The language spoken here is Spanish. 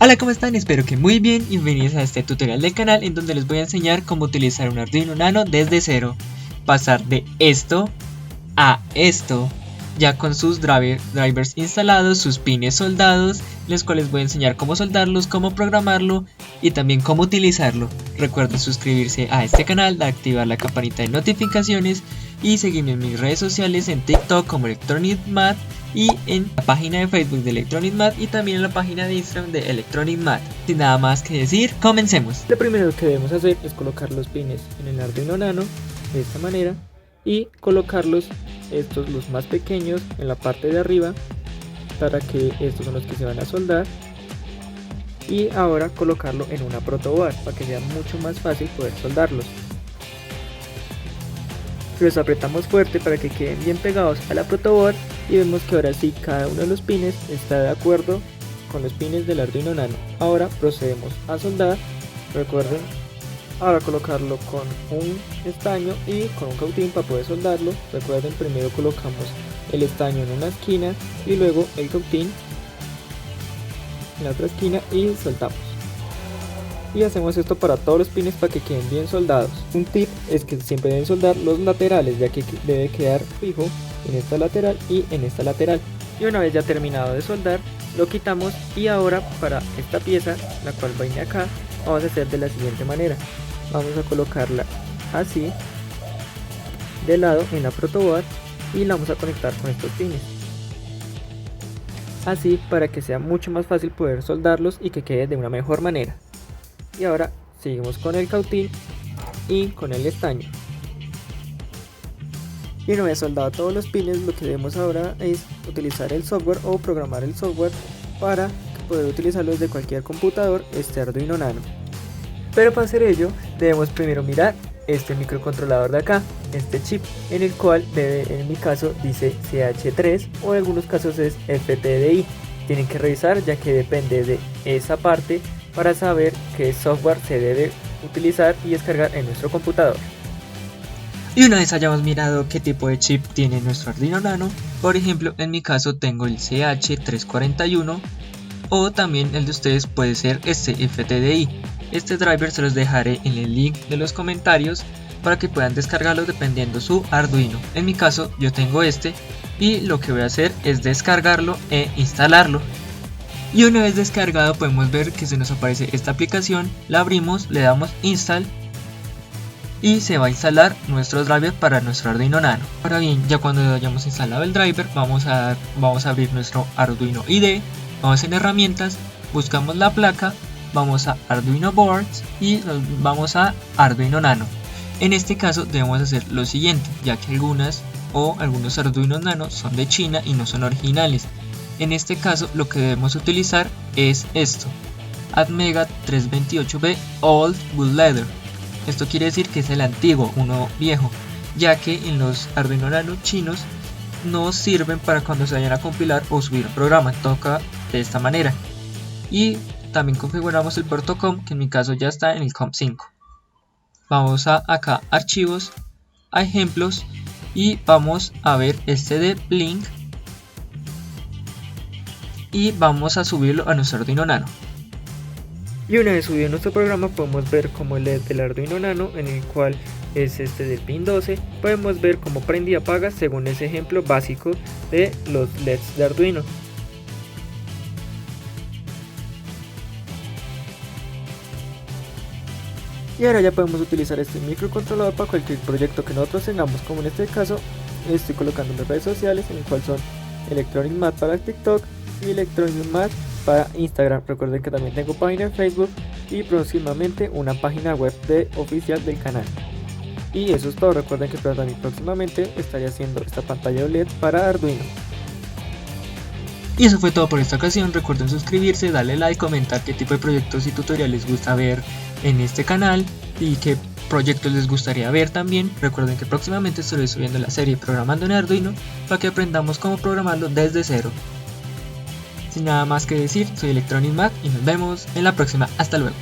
Hola, ¿cómo están? Espero que muy bien. Bienvenidos a este tutorial del canal en donde les voy a enseñar cómo utilizar un Arduino Nano desde cero. Pasar de esto a esto, ya con sus drivers instalados, sus pines soldados, los cuales voy a enseñar cómo soldarlos, cómo programarlo y también cómo utilizarlo. Recuerden suscribirse a este canal, activar la campanita de notificaciones y seguirme en mis redes sociales, en TikTok como Electronic Math y en la página de Facebook de Electronic Math y también en la página de Instagram de Electronic Math. Sin nada más que decir, comencemos. Lo primero que debemos hacer es colocar los pines en el Arduino Nano de esta manera y colocarlos, los más pequeños, en la parte de arriba para que estos son los que se van a soldar, y ahora colocarlo en una protoboard para que sea mucho más fácil poder soldarlos. Los apretamos fuerte para que queden bien pegados a la protoboard y vemos que ahora sí cada uno de los pines está de acuerdo con los pines del Arduino Nano. Ahora procedemos a soldar. Recuerden ahora colocarlo con un estaño y con un cautín para poder soldarlo. Recuerden, primero colocamos el estaño en una esquina y luego el cautín en la otra esquina y soltamos. Y hacemos esto para todos los pines para que queden bien soldados. Un tip es que siempre deben soldar los laterales, ya que debe quedar fijo en esta lateral y en esta lateral. Y una vez ya terminado de soldar, lo quitamos y ahora para esta pieza, la cual viene acá, vamos a hacer de la siguiente manera. Vamos a colocarla así de lado en la protoboard y la vamos a conectar con estos pines, así para que sea mucho más fácil poder soldarlos y que quede de una mejor manera. Y ahora seguimos con el cautín y con el estaño. Y una vez soldado todos los pines, lo que debemos ahora es utilizar el software o programar el software para poder utilizarlo desde cualquier computador, este Arduino Nano. Pero para hacer ello debemos primero mirar este microcontrolador de acá, este chip, en el cual en mi caso dice CH3 o en algunos casos es FTDI. Tienen que revisar, ya que depende de esa parte para saber qué software se debe utilizar y descargar en nuestro computador. Y una vez hayamos mirado qué tipo de chip tiene nuestro Arduino Nano, por ejemplo en mi caso tengo el CH341 o también el de ustedes puede ser este FTDI. Este driver se los dejaré en el link de los comentarios para que puedan descargarlo dependiendo su Arduino. En mi caso yo tengo este y lo que voy a hacer es descargarlo e instalarlo. Y una vez descargado podemos ver que se nos aparece esta aplicación, la abrimos, le damos install y se va a instalar nuestro driver para nuestro Arduino Nano. Ahora bien, ya cuando hayamos instalado el driver vamos a abrir nuestro Arduino IDE, vamos en herramientas, buscamos la placa, vamos a Arduino Boards y vamos a Arduino Nano. En este caso debemos hacer lo siguiente, ya que algunos Arduino Nano son de China y no son originales. En este caso lo que debemos utilizar es esto, Atmega 328B Old Wood Leather. Esto quiere decir que es el antiguo, uno viejo, ya que en los Arduino Nano chinos no sirven para cuando se vayan a compilar o subir un programa, toca de esta manera. Y también configuramos el puerto COM, que en mi caso ya está en el COM5. Vamos a acá archivos, a ejemplos y vamos a ver este de Blink y vamos a subirlo a nuestro Arduino Nano. Y una vez subido nuestro programa podemos ver como el LED del Arduino Nano, en el cual es este del pin 12, podemos ver cómo prende y apaga según ese ejemplo básico de los LEDs de Arduino. Y ahora ya podemos utilizar este microcontrolador para cualquier proyecto que nosotros tengamos, como en este caso estoy colocando mis redes sociales, en el cual son Electronic Math para TikTok y Electronic Math para Instagram. Recuerden que también tengo página en Facebook y próximamente una página web oficial del canal. Y eso es todo. Recuerden que también próximamente estaré haciendo esta pantalla OLED para Arduino. Y eso fue todo por esta ocasión. Recuerden suscribirse, darle like, comentar qué tipo de proyectos y tutoriales les gusta ver en este canal y qué proyectos les gustaría ver también. Recuerden que próximamente estaré subiendo la serie Programando en Arduino para que aprendamos cómo programarlo desde cero. Sin nada más que decir, soy Electronic Math y nos vemos en la próxima. Hasta luego.